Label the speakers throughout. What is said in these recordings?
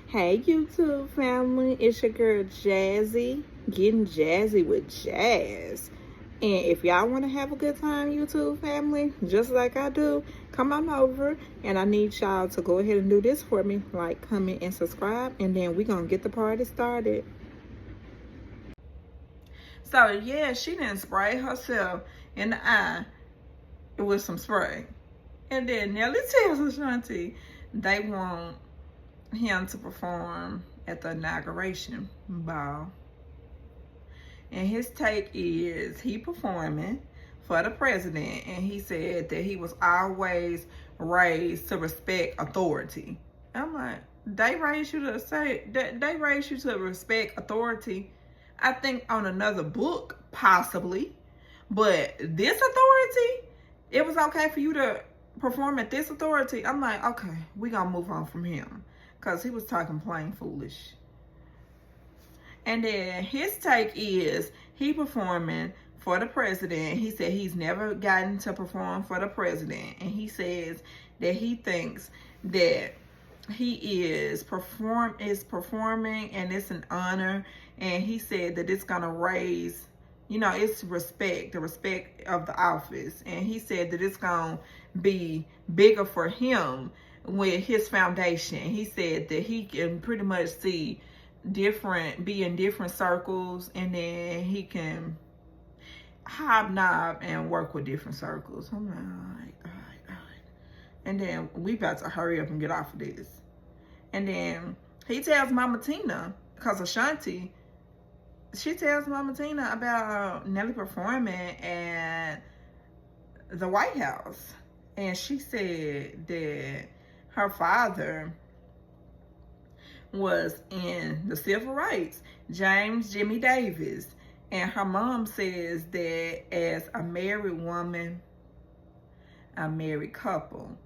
Speaker 1: Hey YouTube family, it's your girl Jazzy, getting jazzy with jazz. And if y'all want to have a good time, YouTube family, just like I do, come on over. And I need y'all to go ahead and do this for me, like, comment, and subscribe. And then we gonna get the party started. So yeah, she didn't spray herself in the eye with some spray. And then Nelly tells Ashanti they want him to perform at the inauguration ball. And his take is he performing for the president, and he said that he was always raised to respect authority. I'm like, they raised you to say that they raised you to respect authority. I think on another book, possibly. But this authority, it was okay for you to perform at this authority. I'm like, okay, we gonna move on from him. Because he was talking plain foolish. And then his take is he performing for the president. He said he's never gotten to perform for the president. And he says that he thinks that he is performing and it's an honor. And he said that it's going to raise, it's respect, the respect of the office. And he said that it's going to be bigger for him with his foundation. He said that he can pretty much be in different circles, and then he can hobnob and work with different circles. I'm like, all right. And then we about to hurry up and get off of this. And then he tells Mama Tina, because Ashanti, she tells Mama Tina about Nelly performing at the White House. And she said that her father was in the civil rights, James Jimmy Davis. And her mom says that as a married woman, a married couple,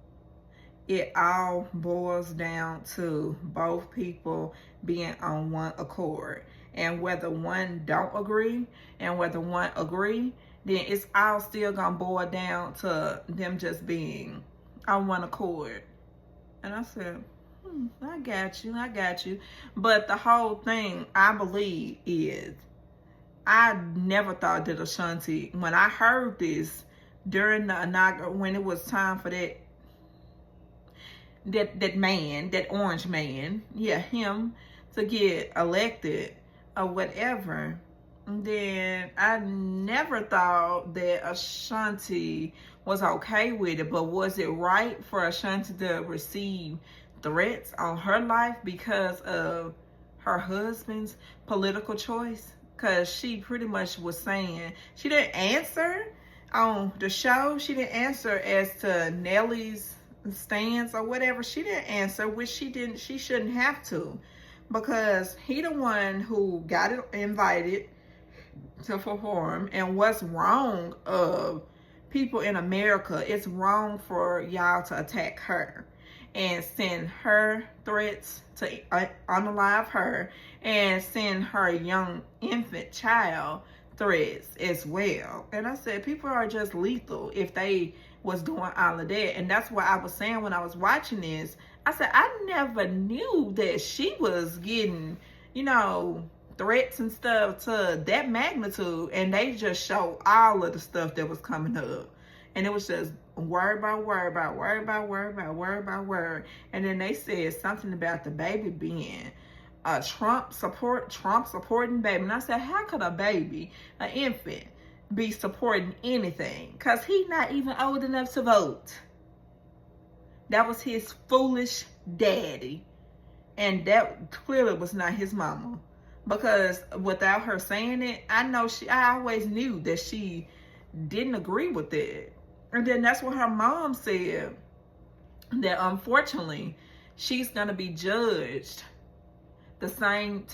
Speaker 1: it all boils down to both people being on one accord. And whether one don't agree and whether one agree, then it's all still gonna boil down to them just being on one accord. And I said, I got you. But the whole thing, I believe, is I never thought that Ashanti, when I heard this during the inauguration, when it was time for that man, that orange man, him to get elected or whatever, then I never thought that Ashanti was okay with it. But was it right for Ashanti to receive threats on her life because of her husband's political choice? Because she pretty much was saying, she didn't answer on the show. She didn't answer as to Nelly's stance or whatever. She didn't answer, which she shouldn't have to, because he the one who got it invited to perform. And what's wrong of people in America, it's wrong for y'all to attack her and send her threats to unalive her and send her young infant child threats as well. And I said, people are just lethal if they was doing all of that. And that's what I was saying when I was watching this. I said, I never knew that she was getting, threats and stuff to that magnitude. And they just showed all of the stuff that was coming up. And it was just word by word by word by word by word by word. And then they said something about the baby being a Trump supporting baby. And I said, how could a baby, an infant, be supporting anything? Because he's not even old enough to vote. That was his foolish daddy. And that clearly was not his mama. Because without her saying it, I always knew that she didn't agree with it. And then that's what her mom said, that unfortunately she's gonna be judged to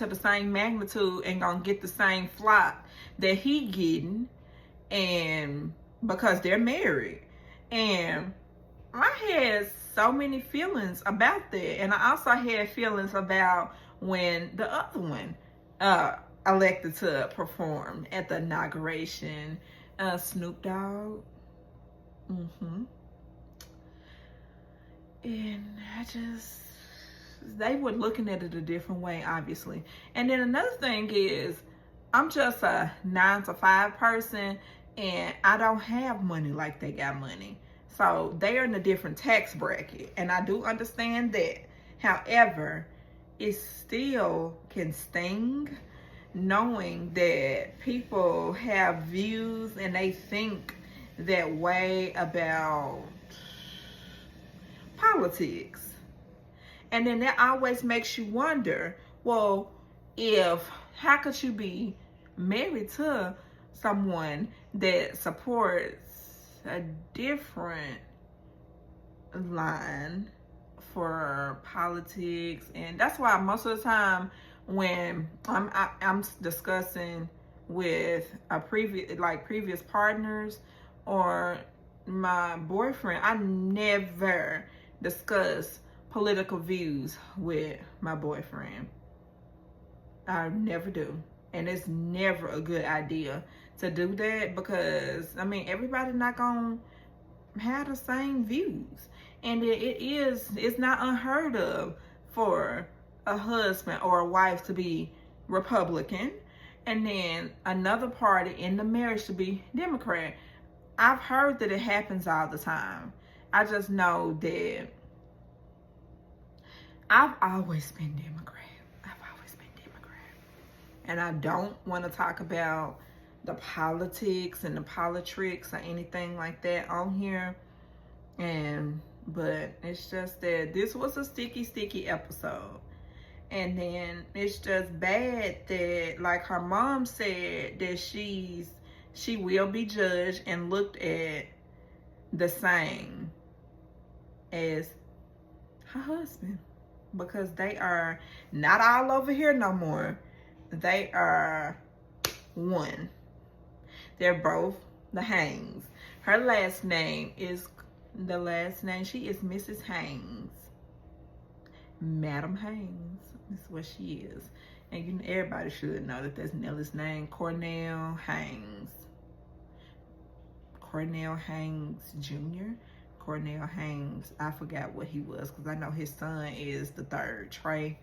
Speaker 1: the same magnitude and gonna get the same flop that he getting, and because they're married. And I had so many feelings about that. And I also had feelings about when the other one elected to perform at the inauguration, Snoop Dogg. And I just they were looking at it a different way, obviously. And then another thing is, I'm just a 9 to 5 person, and I don't have money like they got money. So they are in a different tax bracket, and I do understand that. However, it still can sting knowing that people have views and they think that way about politics. And then that always makes you wonder, well, how could you be married to someone that supports a different line for politics? And that's why most of the time when I'm discussing with previous partners or my boyfriend, I never discuss political views with my boyfriend. I never do. And it's never a good idea to do that, because I mean, everybody not gonna have the same views. And it's not unheard of for a husband or a wife to be Republican and then another party in the marriage to be Democrat. I've heard that it happens all the time. I just know that I've always been Democrat. And I don't want to talk about the politics and the politricks or anything like that on here. But it's just that this was a sticky episode. And then it's just bad that, like her mom said, that she will be judged and looked at the same as her husband, because they are not all over here no more. They are one. They're both the Haynes. Her last name is she is Mrs. Haynes. Madam Haynes is what she is. And everybody should know that that's Nelly's name, Cornell Haynes. Cornell Haynes Jr. Cornell Haynes, I forgot what he was, because I know his son is the third. Trey,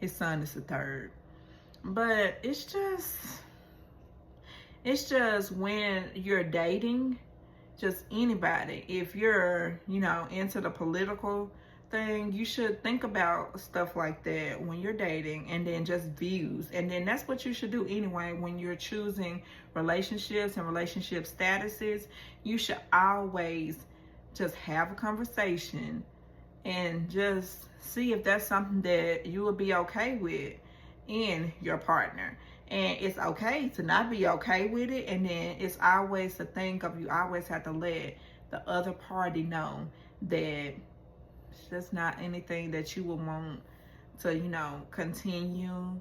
Speaker 1: his son is the third. But it's just when you're dating, just anybody, if you're, into the political thing, you should think about stuff like that when you're dating, and then just views. And then that's what you should do anyway when you're choosing relationships and relationship statuses. You should always just have a conversation and just see if that's something that you would be okay with in your partner. And it's okay to not be okay with it. And then it's always the thing of, you always have to let the other party know that it's just not anything that you would want to, continue.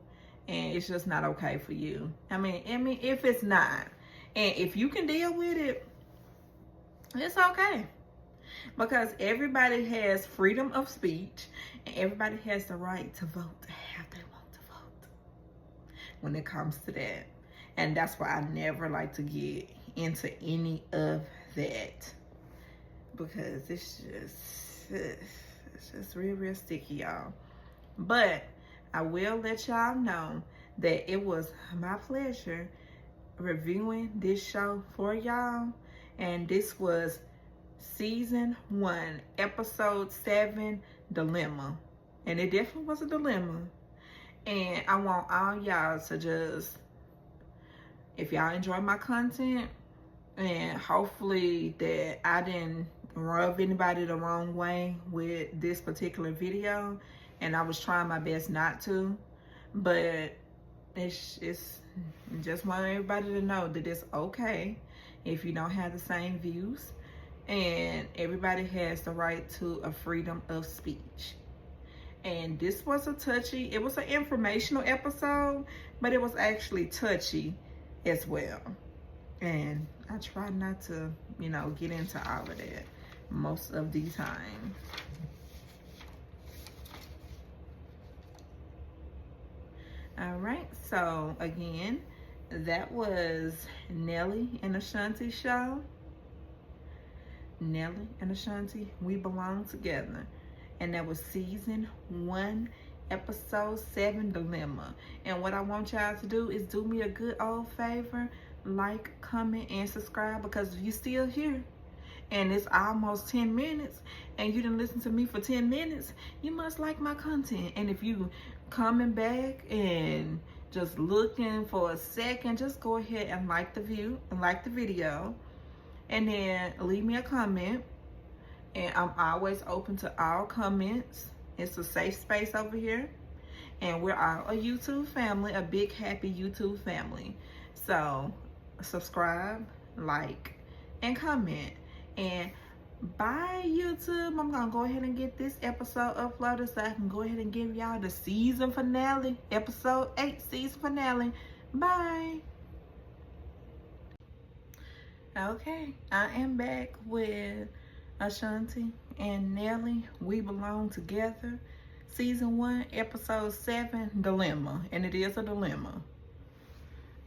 Speaker 1: And it's just not okay for you. I mean, if it's not, and if you can deal with it, it's okay. Because everybody has freedom of speech, and everybody has the right to vote how they want to vote when it comes to that. And that's why I never like to get into any of that, because it's just real sticky, y'all. But I will let y'all know that it was my pleasure reviewing this show for y'all. And this was Season 1, Episode 7, Dilema. And it definitely was a dilemma. And I want all y'all to just, if y'all enjoy my content, and hopefully that I didn't rub anybody the wrong way with this particular video, and I was trying my best not to, but it's just want everybody to know that it's okay if you don't have the same views, and everybody has the right to a freedom of speech. And this was it was an informational episode, but it was actually touchy as well. And I try not to, get into all of that most of the time. All right, so again, that was Nelly and Ashanti show. Nelly and Ashanti, we belong together. and that was season 1, episode 7, Dilemma. And what I want y'all to do is do me a good old favor, like, comment, and subscribe, because if you still here and it's almost 10 minutes and you didn't listen to me for 10 minutes, you must like my content. And if you coming back and just looking for a second, just go ahead and like the video, and then leave me a comment. And I'm always open to all comments. It's a safe space over here, and we're all a YouTube family, a big happy YouTube family. So subscribe, like, and comment. And bye, YouTube. I'm gonna go ahead and get this episode uploaded so I can go ahead and give y'all the season finale, episode 8 season finale. Bye. Okay, I am back with Ashanti and Nelly. We Belong Together, season 1, episode 7, Dilemma. And it is a dilemma.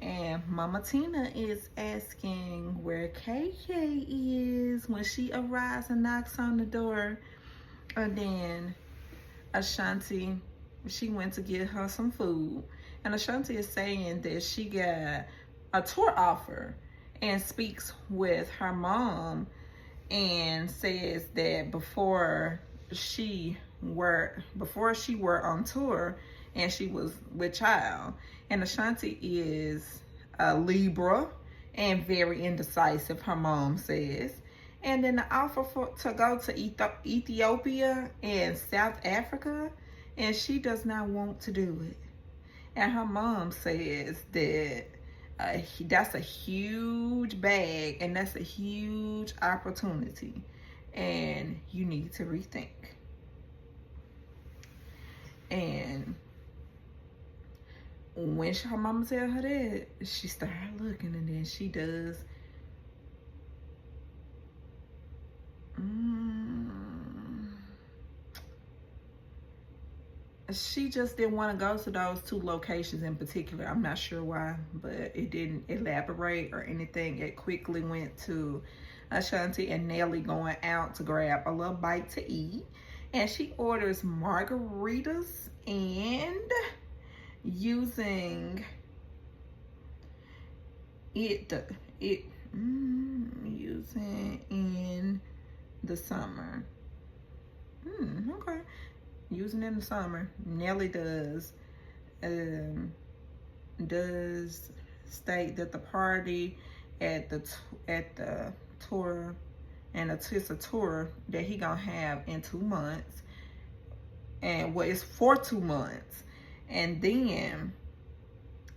Speaker 1: And Mama Tina is asking where KK is when she arrives and knocks on the door. And then Ashanti, she went to get her some food. And Ashanti is saying that she got a tour offer and speaks with her mom and says that before she were on tour and she was with child. And Ashanti is a Libra and very indecisive, her mom says. And then the offer to go to Ethiopia and South Africa, and she does not want to do it. And her mom says that that's a huge bag and that's a huge opportunity, and you need to rethink. And when her mama tell her that, she started looking, and then she does. She just didn't want to go to those 2 locations in particular. I'm not sure why, but it didn't elaborate or anything. It quickly went to Ashanti and Nelly going out to grab a little bite to eat. And she orders margaritas and using using in the summer. Okay. Using in the summer. Nelly does state that the party at the tour, and it's a tour that he gonna have in 2 months, and it's for 2 months, and then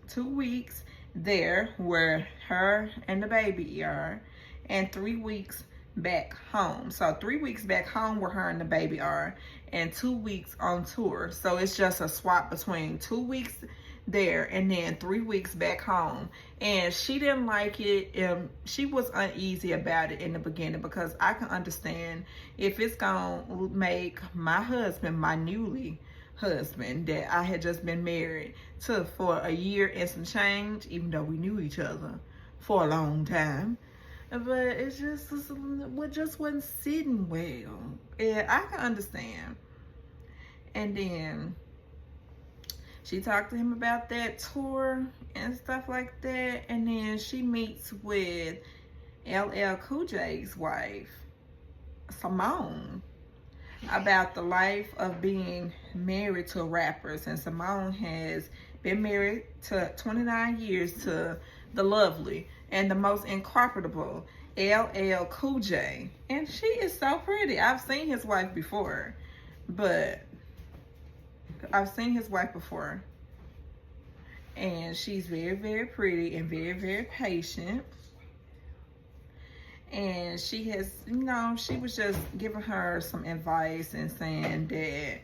Speaker 1: 2 weeks there where her and the baby are, and 3 weeks back home. So 3 weeks back home where her and the baby are, and 2 weeks on tour. So it's just a swap between 2 weeks there and then 3 weeks back home. And she didn't like it. She was uneasy about it in the beginning, because I can understand if it's gonna make my husband, my newly husband that I had just been married to for a year and some change, even though we knew each other for a long time. But it just wasn't sitting well. And I can understand. And then she talked to him about that tour and stuff like that. And then she meets with LL Cool J's wife, Simone, about the life of being married to rappers. And Simone has been married to 29 years to the lovely and the most incorporable LL Cool J. And she is so pretty. I've seen his wife before. And she's very, very pretty and very, very patient. And she has, she was just giving her some advice and saying that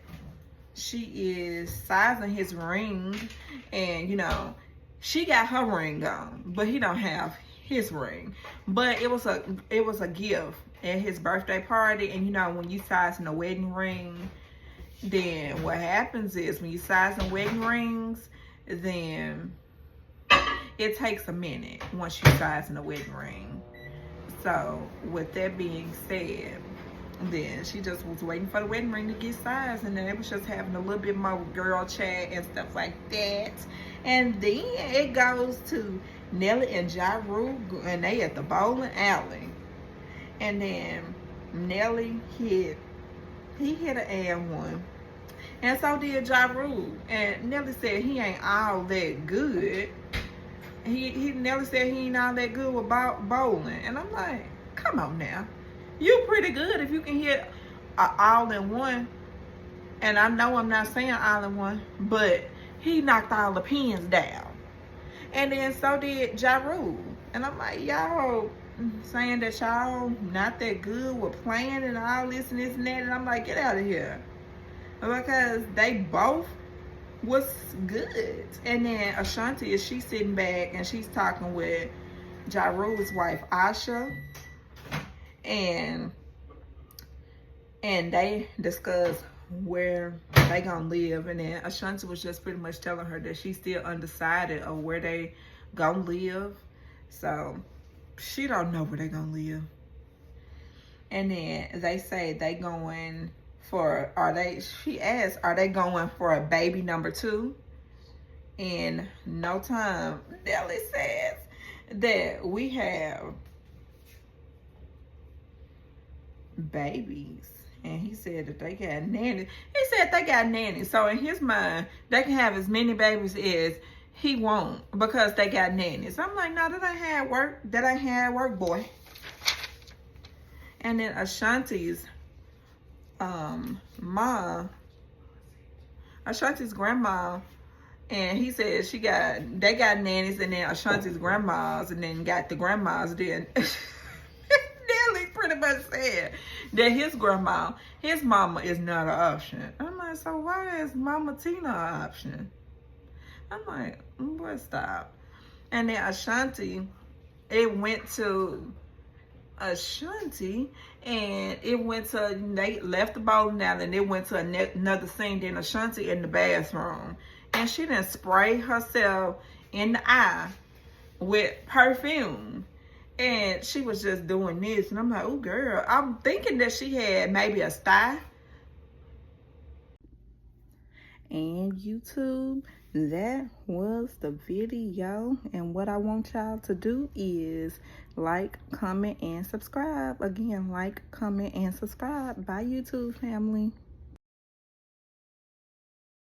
Speaker 1: she is sizing his ring, and she got her ring on, but he don't have his ring. But it was a gift at his birthday party, and when you sizing a wedding ring, then what happens is when you sizing wedding rings, then it takes a minute once you sizing a wedding ring. So with that being said, Then she just was waiting for the wedding ring to get sized, and then they was just having a little bit more girl chat and stuff like that. And then it goes to Nelly and Ja Rule, and they at the bowling alley. And then Nelly hit an and one. And so did Ja Rule. And Nelly said he ain't all that good. Nelly said he ain't all that good with bowling. And I'm like, come on now. You pretty good if you can hit all in one. And I know I'm not saying all in one, but he knocked all the pins down. And then so did Ja Rule. And I'm like, y'all saying that y'all not that good with playing and all this and this and that. And I'm like, get out of here. Because they both was good. And then Ashanti, she's sitting back and she's talking with Ja Rule's wife, Asha. And they discuss where they gonna live. And then Ashanti was just pretty much telling her that she's still undecided of where they gonna live. So she don't know where they gonna live. And then they say they going for, she asked, are they going for a baby number 2? In no time, Nelly says that we have babies. And he said that they got nannies. He said they got nannies. So in his mind, they can have as many babies as he won't because they got nannies. I'm like, no, that ain't hard work. That ain't hard work, boy. And then Ashanti's Ashanti's grandma, and he said they got nannies, and then Ashanti's grandmas, and then got the grandmas. Then Nelly pretty much said that his mama is not an option. I'm like, so why is Mama Tina an option? I'm like, boy, stop. And then Ashanti, it went to Ashanti, and they left the bowling alley, and it went to another scene. Then Ashanti in the bathroom, and she didn't spray herself in the eye with perfume, and she was just doing this. And I'm like, oh girl, I'm thinking that she had maybe a sty. And YouTube, that was the video. And what I want y'all to do is like, comment, and subscribe. Again, like, comment, and subscribe. Bye, YouTube family.